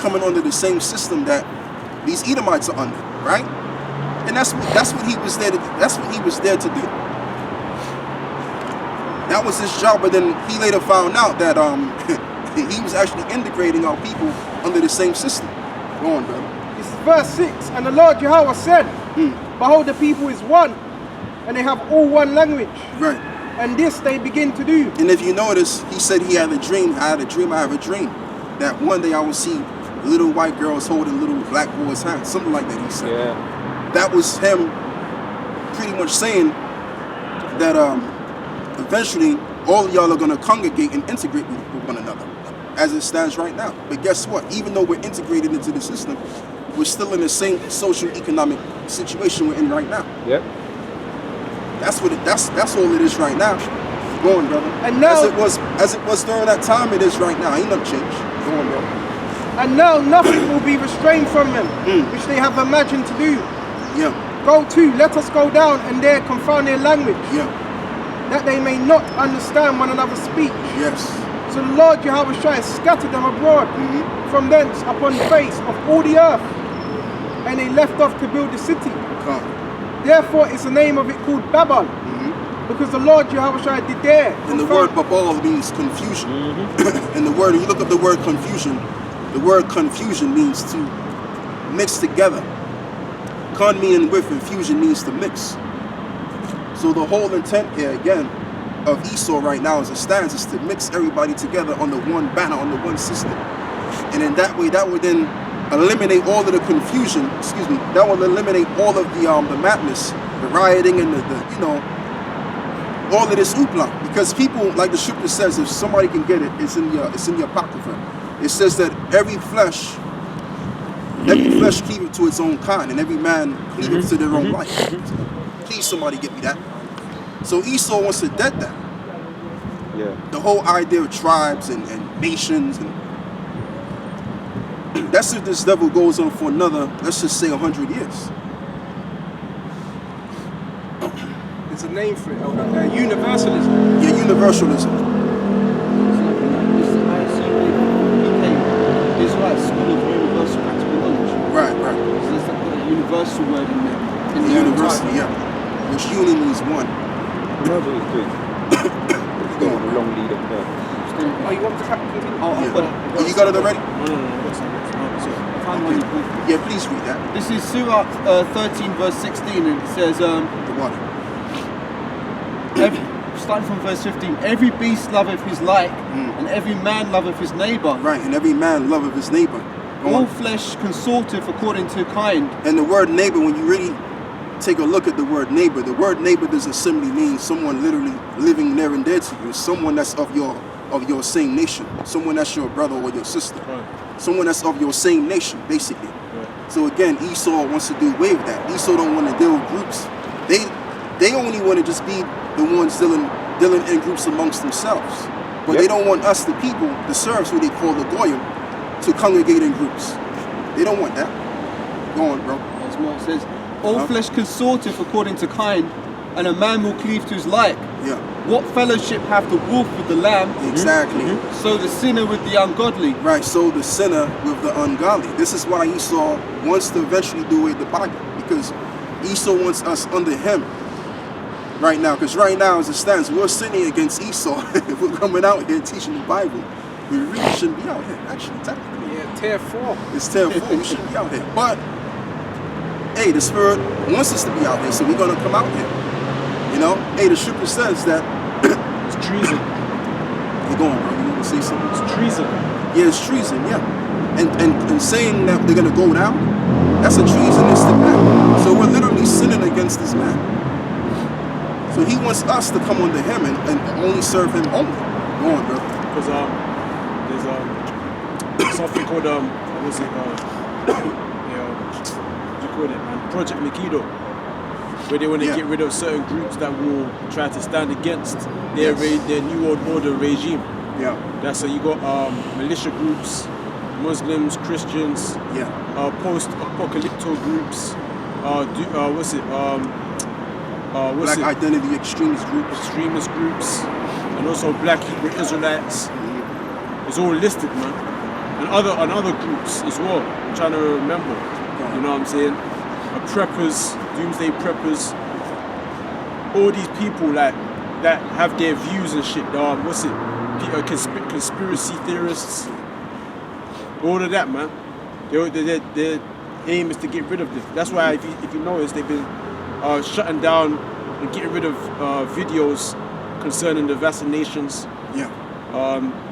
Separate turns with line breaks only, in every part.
coming under the same system that these Edomites are under, right? And that's what he was there to do. That's what he was there to do. That was his job, but then he later found out that he was actually integrating our people under the same system. Go on, brother.
This is verse 6. And the Lord Yahawah said, Behold, the people is one, and they have all one language.
Right.
And this they begin to do.
And if you notice, he said he had a dream. I had a dream. I have a dream that one day I will see little white girls holding little black boys' hands. Something like that, he said.
Yeah.
That was him pretty much saying that eventually all of y'all are going to congregate and integrate with one another as it stands right now. But guess what? Even though we're integrated into the system, we're still in the same social economic situation we're in right now.
Yep.
That's what that's all it is right now. Go on, brother.
And now,
as it was during that time, it is right now. Ain't nothing changed. Go on, brother.
And now nothing will be restrained from them, which they have imagined to do.
Yeah.
Go to, let us go down and there confound their language,
Yeah.
that they may not understand one another's speech.
Yes.
So the Lord Yahawashi scattered them abroad from thence upon the face of all the earth, and they left off to build the city.
Come.
Therefore is the name of it called Babel, because the Lord Yahawashi did there.
And the word Babal means confusion. And the word, you look up the word confusion, the word confusion means to mix together. Con meaning with, and fusion means to mix. So the whole intent here, again, of Esau right now as it stands is to mix everybody together under one banner, under one system. And in that way, that would then eliminate all of the confusion, that will eliminate all of the madness, the rioting, and the all of this hoopla. Because people, like the scripture says, if somebody can get it, it's in the Apocrypha. It says that every flesh cleaveth to its own kind, and every man cleaveth to their own life. Please, somebody get me that. So Esau wants to dead that.
Yeah.
The whole idea of tribes and nations, and that's if this devil goes on for another, let's just say 100 years.
There's a name for it, Universalism.
Yeah, Universalism.
Israelites school of universal practical knowledge.
Right.
So there's that universal word in there.
In the university, yeah. Which uni means one.
You know what he's doing? He's going on a long lead up there.
Oh, you want to continue?
Oh,
Yeah.
I've got it.
You got it already?
No. Find one you put.
Yeah, please read that.
This is Surah 13 verse 16, and it says,
The water.
starting from verse 15, every beast loveth his like, and every man loveth his neighbour.
Right, and every man loveth his neighbor. Go
All
on.
flesh consorteth according to kind.
And the word neighbor, when you really take a look at the word neighbor doesn't simply mean someone literally living near and dear to you. It's someone that's of your same nation. Someone that's your brother or your sister.
Right.
Someone that's of your same nation, basically.
Right.
So again, Esau wants to do away with that. Esau don't want to deal with groups. They only want to just be the ones dealing in groups amongst themselves. But they don't want us, the people, the serfs, who they call the goyim, to congregate in groups. They don't want that. Go on, bro.
As more it says, all flesh consorteth according to kind, and a man will cleave to his like.
Yeah.
What fellowship hath the wolf with the lamb?
Exactly.
So the sinner with the ungodly.
Right, so the sinner with the ungodly. This is why Esau wants to eventually do away with the Bible, because Esau wants us under him right now. Because right now, as it stands, we're sinning against Esau. If we're coming out here teaching the Bible, we really shouldn't be out here, actually, technically.
Yeah, tier 4.
It's tier 4, we shouldn't be out here. But, hey, the Spirit wants us to be out here, so we're going to come out here. You know? Hey, the scripture says that...
It's treason.
You're going, bro. You want to say something?
It's treason.
Yeah, it's treason, yeah. And saying that they're going to go down, that's a treasonistic act. So we're literally sinning against this man. So he wants us to come under him and only serve him only. Go on, bro.
Because there's something called what's it called? What do you call it? Project Mikido, where they want to get rid of certain groups that will try to stand against their new world order regime.
Yeah.
That's so you got militia groups, Muslims, Christians, post-apocalyptic groups.
Black identity extremist groups.
And also Black Hebrew Israelites. It's all listed, man. and other groups as well. I'm trying to remember. You know what I'm saying? Preppers, doomsday preppers, all these people like that have their views and shit. What's it? Conspiracy theorists. All of that, man. Their aim is to get rid of this. That's why, if you notice, they've been shutting down and getting rid of videos concerning the vaccinations.
Yeah.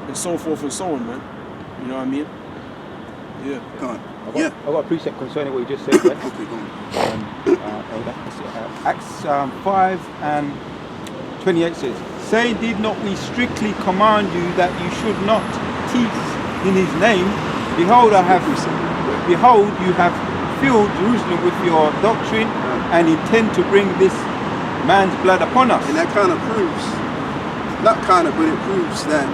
And so forth and so on, man. You know what I mean? Yeah.
Go on.
I've got a precept concerning what you just said. Yeah?
Okay, go on.
Acts 5 and 28 says, "Saying, did not we strictly command you that you should not teach in his name? Behold, you have filled Jerusalem with your doctrine and intend to bring this man's blood upon us."
And that kind of proves, not kind of, but it proves that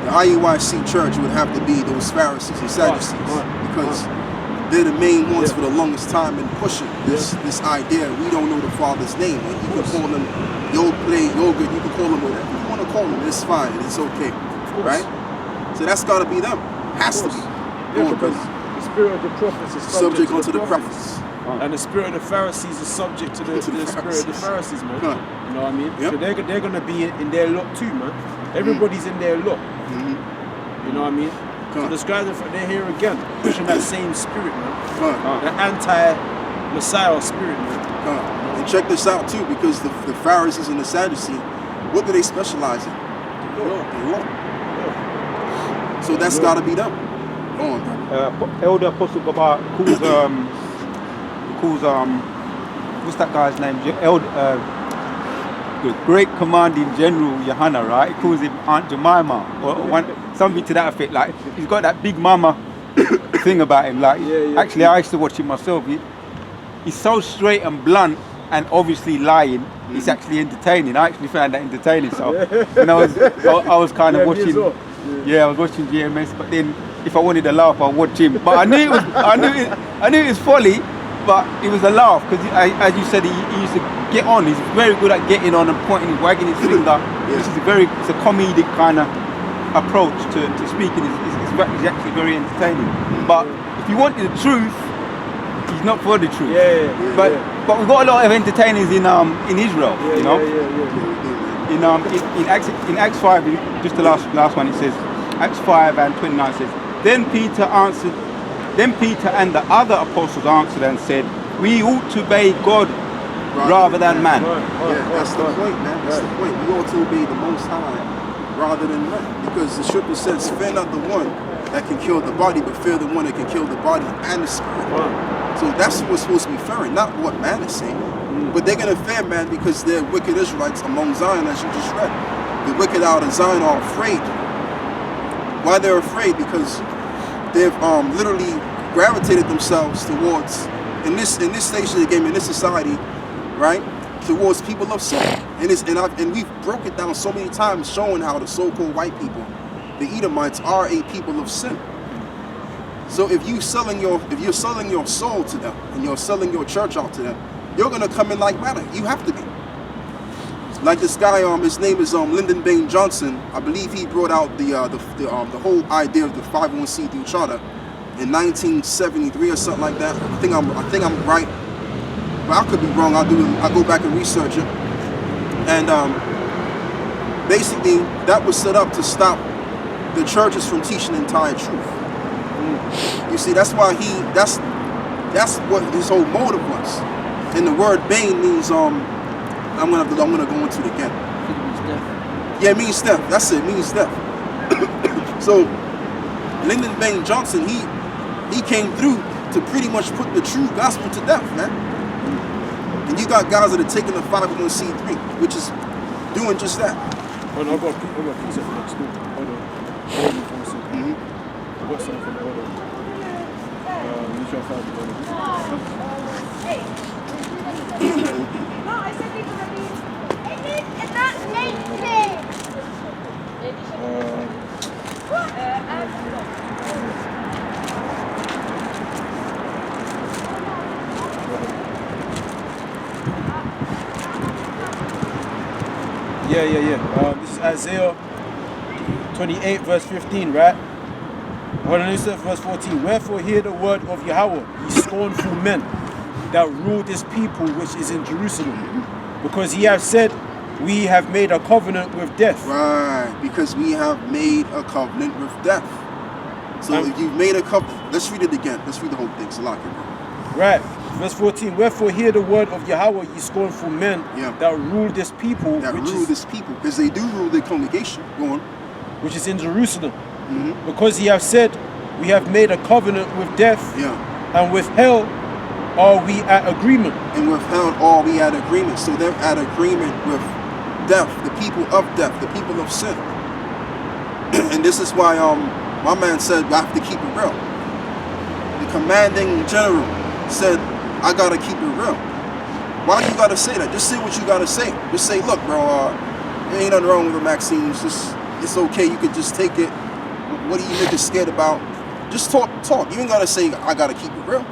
the IUIC church would have to be those Pharisees and Sadducees, because they're the main ones for the longest time in pushing this idea. We don't know the Father's name. And you can call him Yogurt, you can call him whatever you want to call him. It's fine. It's okay. Right? So that's got to be them. Has to be.
Yeah, because the spirit of the prophets is
subject unto the prophets.
And the spirit of the Pharisees is subject to the spirit of the Pharisees, man.
Huh.
You know what I mean?
Yep.
So they're going to be in their lot too, man. Everybody's in their lot. You know what I mean? So the scribes, they're here again, pushing that same spirit, man. The anti-Messiah spirit, man.
And check this out too, because the Pharisees and the Sadducees, what do they specialize in? Law. So that's got to be them. Go on, brother.
Elder Apostle Baba calls what's that guy's name? The great commanding general Yahawashi, right? He calls him Aunt Jemima or something to that effect. Like he's got that big mama thing about him. Like actually, I used to watch him myself. He's so straight and blunt, and obviously lying. It's actually entertaining. I actually found that entertaining. So when I was kind of watching. I was watching GMS, but then if I wanted to laugh, I'd watch him. But I knew it was folly, but it was a laugh because, as you said, he used to get on. He's very good at getting on and pointing, wagging his finger. This is it's a comedic kind of approach to speaking. It's actually very entertaining. But if you wanted the truth, he's not for the truth. But we've got a lot of entertainers in Israel. You know. In Acts 5, just the last one, it says, Acts 5 and 29 says, Then Peter and the other apostles answered and said, we ought to obey God rather than man.
That's the point, man. That's the point. We ought to obey the Most High rather than man. Because the scripture says, fear not the one that can kill the body, but fear the one that can kill the body and the spirit. So that's what we're supposed to be fearing, not what man is saying. But they're going to fear man because they're wicked Israelites among Zion, as you just read. The wicked out in Zion are afraid. Why they're afraid? Because they've literally gravitated themselves towards, in this stage of the game, in this society, right, towards people of sin. And we've broke it down so many times, showing how the so-called white people, the Edomites, are a people of sin. So if you're selling your soul to them and you're selling your church out to them, you're gonna come in like manner. You have to be. Like this guy, his name is Lyndon Baines Johnson. I believe he brought out the whole idea of the 501c3 charter in 1973 or something like that. I think I'm right, but I could be wrong. I'll go back and research it. And basically, that was set up to stop the churches from teaching the entire truth. You see, that's why that's what his whole motive was. And the word Bain means I'm gonna go into it again.
It means death.
Yeah, it means death. That's it. It means death. So Lyndon Baines Johnson, he came through to pretty much put the true gospel to death, man. And you got guys that are taking the 501c3, which is doing just that.
Hold on, I've got a piece of next door. Hold on. Hold on for a second. I've got something from the order. Let me try to find it.
No, I said it's gonna be. It's not naked.
Yeah. This is Isaiah 28 verse 15, right? Hold on, it says verse 14. Wherefore hear the word of Yahawah, ye scornful men that rule this people which is in Jerusalem. Because ye have said, we have made a covenant with death.
Right, because we have made a covenant with death. So if you've made a covenant, let's read it again. Let's read the whole thing. So lock it.
Right. Verse 14. Wherefore hear the word of Yahawah, ye scornful men that rule this people.
Because they do rule the congregation. Go on.
Which is in Jerusalem. Because ye have said, we have made a covenant with death. And with hell are we at agreement.
And with hell are we at agreement. So they're at agreement with death, the people of death, the people of sin. And this is why my man said, I have to keep it real. The commanding general said, I gotta keep it real. Why you gotta say that? Just say what you gotta say. Just say, look, bro, there ain't nothing wrong with the Maxine. It's okay. You could just take it. What are you niggas scared about? Just talk. You ain't gotta say, I gotta keep it real.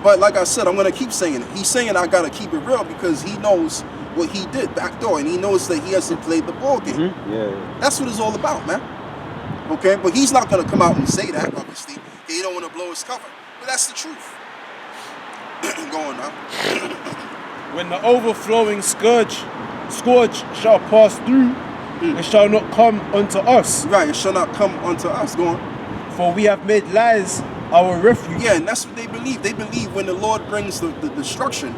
But like I said, I'm gonna keep saying it. He's saying I gotta keep it real because he knows what he did back door, and he knows that he hasn't played the ball game. That's what it's all about, man. Okay, but he's not gonna come out and say that, obviously. He don't want to blow his cover, but that's the truth. Go on now.
When the overflowing scourge shall pass through, it shall not come unto us.
Right, it shall not come unto us. Go on.
For we have made lies our refuge.
Yeah, and that's what they believe. They believe when the Lord brings the destruction,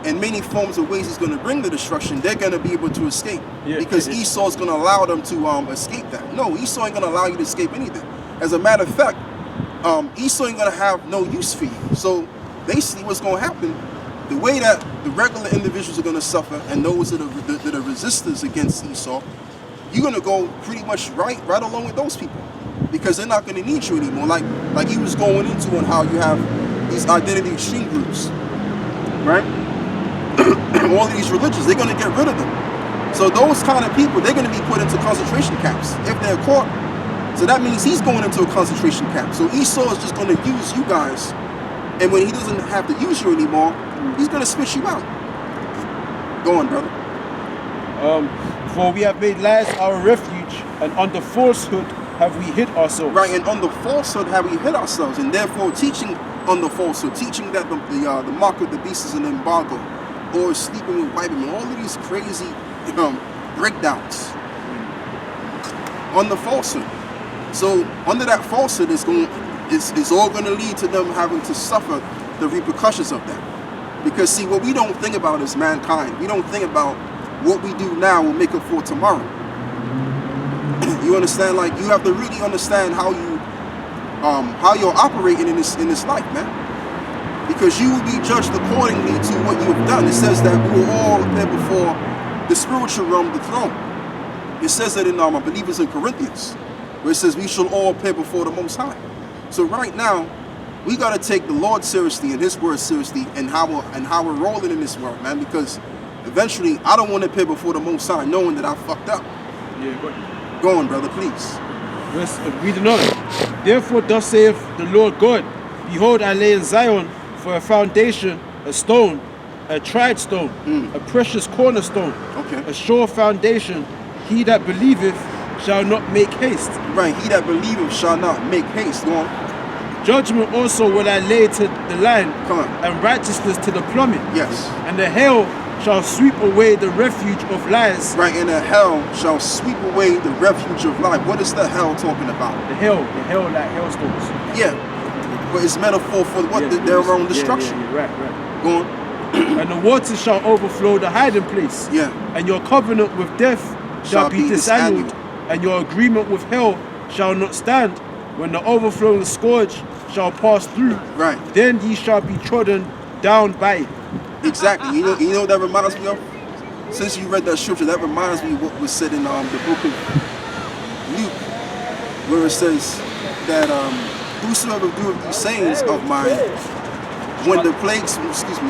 in many forms of ways he's going to bring the destruction, they're going to be able to escape. Because Esau's going to allow them to escape that. No, Esau ain't going to allow you to escape anything. As a matter of fact, Esau ain't going to have no use for you. So basically what's going to happen, the way that the regular individuals are going to suffer and those that are resistors against Esau, you're going to go pretty much right along with those people. Because they're not going to need you anymore. Like he was going into on how you have these identity extreme groups, right? All of these religions, they're going to get rid of them. So those kind of people, they're going to be put into concentration camps if they're caught. So that means he's going into a concentration camp. So Esau is just going to use you guys, and when he doesn't have to use you anymore, he's going to spit you out. Go on, brother.
For we have made lies our refuge, and under falsehood have we hid ourselves.
Right, and under falsehood have we hid ourselves, and therefore teaching under falsehood, teaching that the mark of the beast is an embargo, or sleeping with white women, all of these crazy breakdowns under falsehood. So under that falsehood is all going to lead to them having to suffer the repercussions of that. Because see, what we don't think about is mankind. We don't think about what we do now will make up for tomorrow. You understand? Like, you have to really understand how you're operating in this life, man. Because you will be judged accordingly to what you have done. It says that we will all appear before the spiritual realm, the throne. It says that in I believe it's in Corinthians, where it says we shall all appear before the Most High. So right now, we got to take the Lord seriously and His word seriously, and how we're rolling in this world, man. Because eventually, I don't want to appear before the Most High knowing that I fucked up. Go on, brother, please.
Read another. Therefore, thus saith the Lord God, behold, I lay in Zion for a foundation, a stone, a tried stone, a precious cornerstone, a sure foundation. He that believeth shall not make haste.
Right, he that believeth shall not make haste. Go on.
Judgment also will I lay to the land, and righteousness to the plummet.
Yes.
And the hail shall sweep away the refuge of lies.
Right, and the hell shall sweep away the refuge of life. What is the hell talking about?
The hell like hailstones.
Yeah, but it's metaphor for what? Their own destruction.
Right.
Go on.
And the waters shall overflow the hiding place.
Yeah.
And your covenant with death shall be disannulled, and your agreement with hell shall not stand. When the overflowing scourge shall pass through,
right, then
ye shall be trodden down by it.
Exactly. You know what that reminds me of? Since you read that scripture, that reminds me of what was said in the book of Luke, where it says that whosoever doeth these sayings of mine, when the plagues,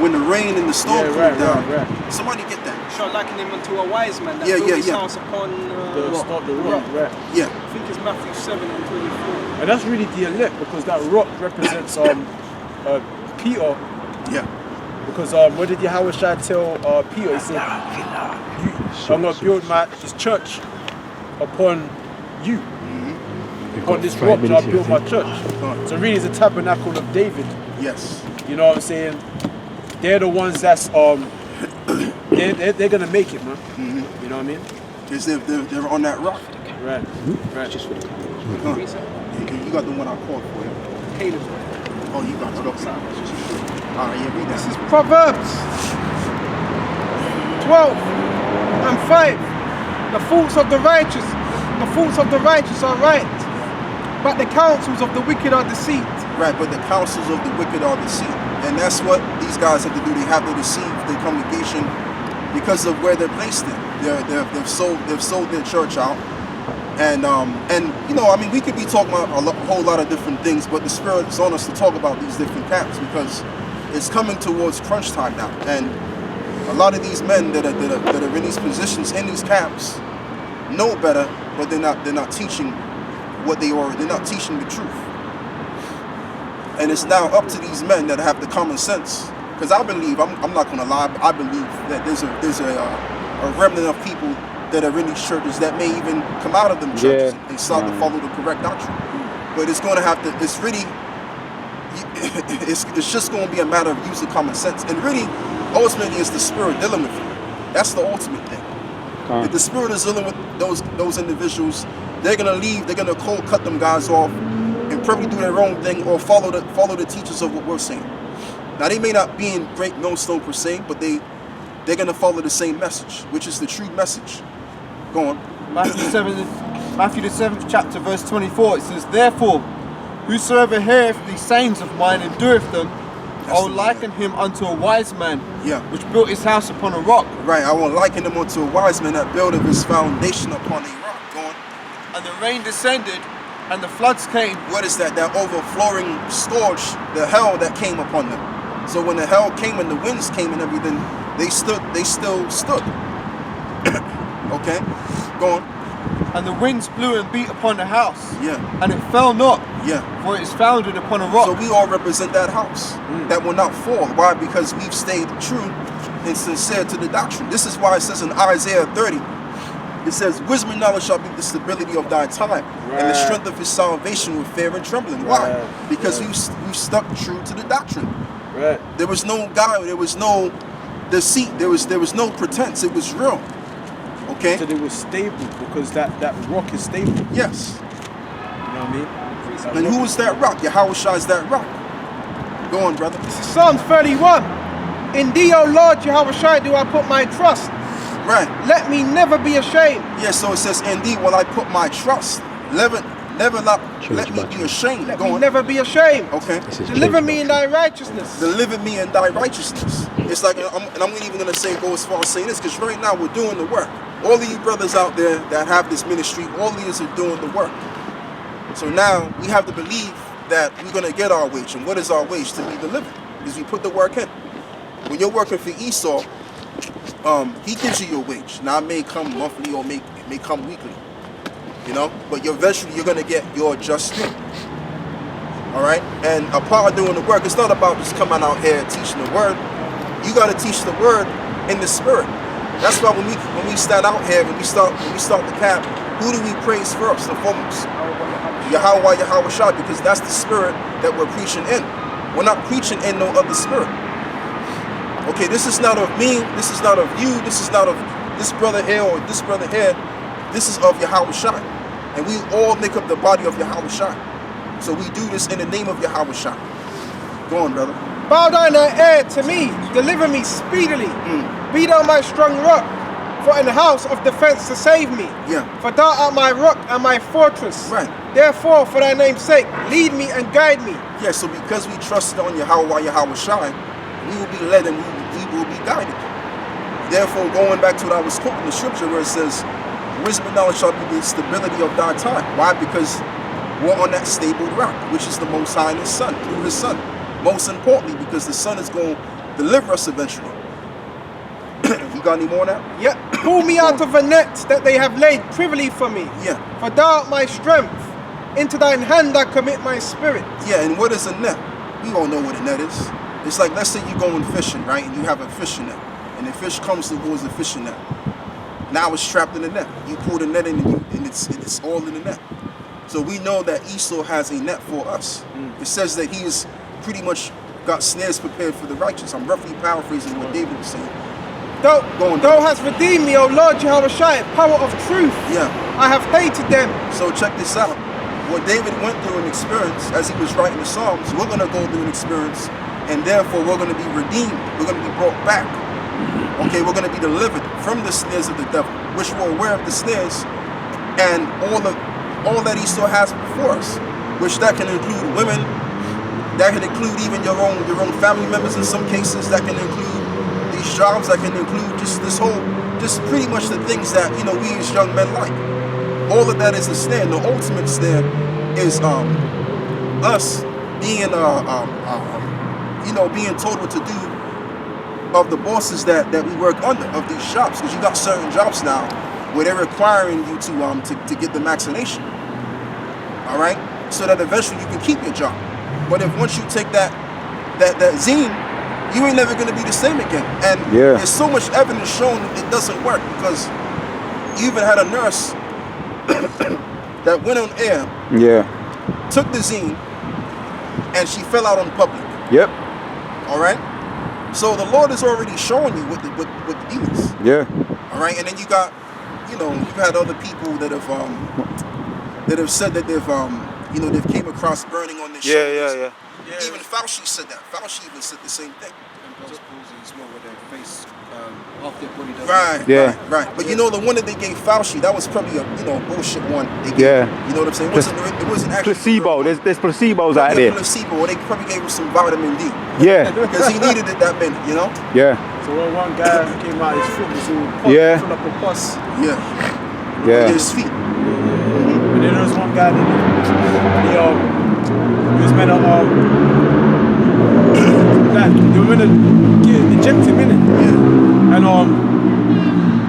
when the rain and the storm come down. Right. Somebody get that.
Shall liken him unto a wise man that built his house upon
the rock. Right.
Yeah.
I think it's Matthew 7:24.
And that's really the elect, because that rock represents Peter.
Yeah.
Because what did Yahawashi tell Peter? He said, I'm going to build this church upon you. upon this rock shall I build my church. So really, it's a tabernacle of David.
Yes.
You know what I'm saying? They're the ones that's they're gonna make it, man.
Mm-hmm.
You know what I mean?
Because they're on that rock.
Right. Right.
Just for the camera.
You got the one I called for you.
Caleb.
Oh, you got it. All right, yeah, read
This
that.
is Proverbs 12 and 5. The thoughts of the righteous are right, but the counsels of the wicked are deceit.
Right, but the counsels of the wicked are deceit. And that's what these guys have to do. They have to deceive the congregation because of where they're placed in. They've sold their church out. And you know, I mean, we could be talking about a whole lot of different things, but the Spirit is on us to talk about these different camps because it's coming towards crunch time now. And a lot of these men that are in these positions, in these camps, know better, but they're not teaching what they are. They're not teaching the truth. And it's now up to these men that have the common sense. Because I believe, I'm not going to lie, I believe that there's a remnant of people that are in these churches that may even come out of them churches and start to follow the correct doctrine. But it's going to have to, it's really, it's just going to be a matter of using common sense. And really, ultimately, it's the Spirit dealing with you. That's the ultimate thing. If the Spirit is dealing with those individuals, they're going to leave, they're going to cold cut them guys off and probably do their own thing or follow the teachers of what we're saying. Now, they may not be in great millstone per se, but they're going to follow the same message, which is the true message. Go on.
Matthew the 7th chapter, verse 24, it says, Therefore, whosoever heareth these sayings of mine and doeth them, I will liken him unto a wise man, which built his house upon a rock.
Right, I will liken him unto a wise man that buildeth his foundation upon a rock. Go on.
And the rain descended, and the floods came.
What is that? That overflowing scourge, the hell that came upon them. So when the hell came and the winds came and everything, they still stood. Okay, go on.
And the winds blew and beat upon the house.
Yeah.
And it fell not.
Yeah.
For it is founded upon a rock.
So we all represent that house that will not fall. Why? Because we've stayed true and sincere to the doctrine. This is why it says in Isaiah 30, it says, Wisdom and knowledge shall be the stability of thy time, and the strength of his salvation with fear and trembling. Why? Because we've stuck true to the doctrine.
Right.
There was no guile, there was no deceit, there was no pretense, it was real. Okay?
So they were stable because that rock is stable.
Yes.
You know what I mean?
And who is that rock? Yahawashi is that rock. Go on, brother.
This is Psalms 31. In thee, O Lord, Yahawashi, do I put my trust.
Right.
Let me never be ashamed.
Yeah, so it says, in thee will I put my trust. Never let me be ashamed.
Let
Go
me
on.
never be ashamed.
Okay.
Deliver me in thy righteousness.
Deliver me in thy righteousness. It's like, and I'm even going to go as far as saying this, because right now we're doing the work. All of you brothers out there that have this ministry, all of you are doing the work. So now we have to believe that we're going to get our wage. And what is our wage? To be delivered. Because we put the work in. When you're working for Esau, he gives you your wage. Now it may come monthly or it may come weekly. You know? But eventually you're going to get your just due. Alright? And a part of doing the work, it's not about just coming out here teaching the word. You got to teach the word in the spirit. That's why when we stand out here, when we start the camp, who do we praise first and foremost? Yahawah, Yahawashi, because that's the spirit that we're preaching in. We're not preaching in no other spirit. Okay, this is not of me, this is not of you, this is not of this brother here or this brother here. This is of Yahawashi. And we all make up the body of Yahawashi. So we do this in the name of Yahawashi. Go on, brother.
Bow down thy ear to me, deliver me speedily. Be thou my strong rock, for in the house of defense to save me.
Yeah.
For thou art my rock and my fortress.
Right.
Therefore, for thy name's sake, lead me and guide me.
Yeah, so because we trusted on Yahawah, Yahawashi, we will be led and we will be guided. Therefore, going back to what I was quoting the scripture where it says, Wisdom and knowledge shall be the stability of thy time. Why? Because we're on that stable rock, which is the Most High and His Son, through His Son. Most importantly, because the Son is going to deliver us eventually. You got any more now?
Yeah. Pull me out of a net that they have laid privily for me.
Yeah.
For thou art my strength. Into thine hand I commit my spirit.
Yeah, and what is a net? We all know what a net is. It's like, let's say you're going fishing, right? And you have a fishing net. And the fish comes towards the fishing net. Now it's trapped in the net. You pull the net in and it's all in the net. So we know that Esau has a net for us. It says that he is pretty much got snares prepared for the righteous. I'm roughly paraphrasing what David was saying.
Thou hast redeemed me, O Lord Yahawashi, power of truth.
Yeah.
I have hated them.
So check this out. What David went through an experience as he was writing the Psalms, we're going to go through an experience, and therefore we're going to be redeemed. We're going to be brought back. Okay, we're going to be delivered from the snares of the devil, which we're aware of the snares and all that Esau has before us, which that can include women, that can include even your own family members in some cases, that can include these jobs, that can include just pretty much the things that, you know, we as young men like. All of that is a snare. The ultimate snare is us being being told what to do of the bosses that we work under, of these jobs, because you got certain jobs now where they're requiring you to get the vaccination. All right, so that eventually you can keep your job. But if once you take that zine, you ain't never gonna be the same again. And there's so much evidence showing it doesn't work, because you even had a nurse that went on air, took the zine, and she fell out on public.
Yep.
All right. So the Lord is already showing you what the demons.
Yeah.
All right, and then you got, you've had other people that have said that they've came across burning on their shoulders.
Yeah.
Even Fauci said that. Fauci even said the same thing.
And those palsy as well, where their face, half their body doesn't.
Right. But the one that they gave Fauci, that was probably a bullshit one. They gave, you know what I'm saying? It wasn't actually
placebo. There's placebos out there.
Placebo, or they probably gave him some vitamin D.
Yeah.
Because he needed it that minute,
Yeah.
So when one guy came out, his foot was all popped, full up of pus.
Yeah. His feet.
And then there was one guy that he was meant to they were meant to inject him in it. Yeah. And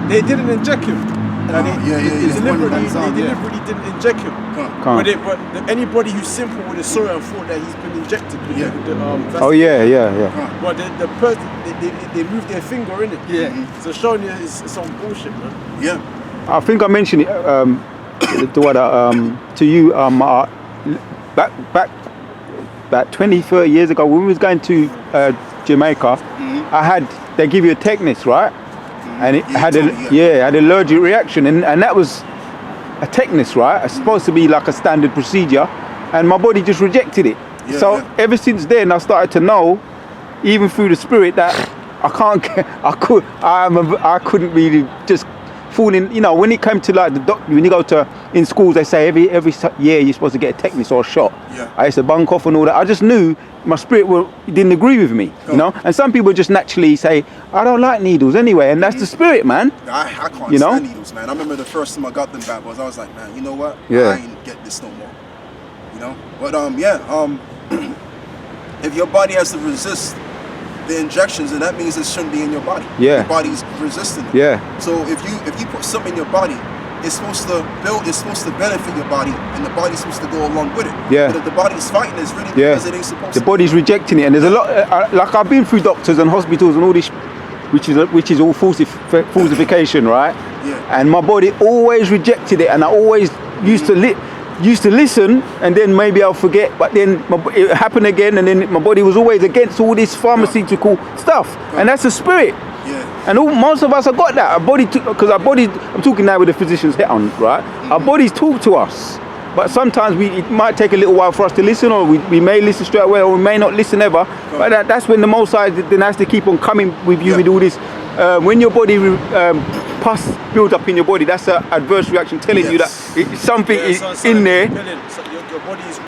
they didn't inject him. And they deliberately didn't inject him. But anybody who's simple would have saw it and thought that he's been injected with the vaccine. But the person they moved their finger in it. Yeah. So showing you it's some bullshit, man.
Yeah.
I think I mentioned it to you back about 20, 30 years ago when we was going to Jamaica. They give you a tetanus, right? And it had an allergic reaction, and that was a tetanus, right? It's supposed to be like a standard procedure, and my body just rejected it. Ever since then, I started to know, even through the spirit, that I couldn't really just fall in. When it came to like the doctor, when you go to in schools, they say every year you're supposed to get a tetanus or a shot. I used to bunk off and all that. I just knew my spirit didn't agree with me, And some people just naturally say, I don't like needles anyway, and that's the spirit, man.
I can't stand needles, man. I remember the first time I got them back I was like, man, you know what? I ain't get this no more. But if your body has to resist the injections, and that means it shouldn't be in your body. Your body's resisting it. So if you put something in your body, it's supposed to benefit your body, and the body's supposed to go along with it. But if the body's fighting, it's really because it ain't supposed to.
The body's rejecting it, and there's a lot. Like I've been through doctors and hospitals and all this, which is all falsification, right? And my body always rejected it, and I always used to listen, and then maybe I'll forget, but then it happened again, and then my body was always against all this pharmaceutical stuff, and that's the spirit. And most of us have got that. Our body, because our body, I'm talking now with the physician's hat on, right? Our bodies talk to us, but sometimes it might take a little while for us to listen, or we may listen straight away, or we may not listen ever. But that's when the Most High then has to keep on coming with you with all this. When your body pus build up in your body, that's an adverse reaction telling you that something is in there.
Your body is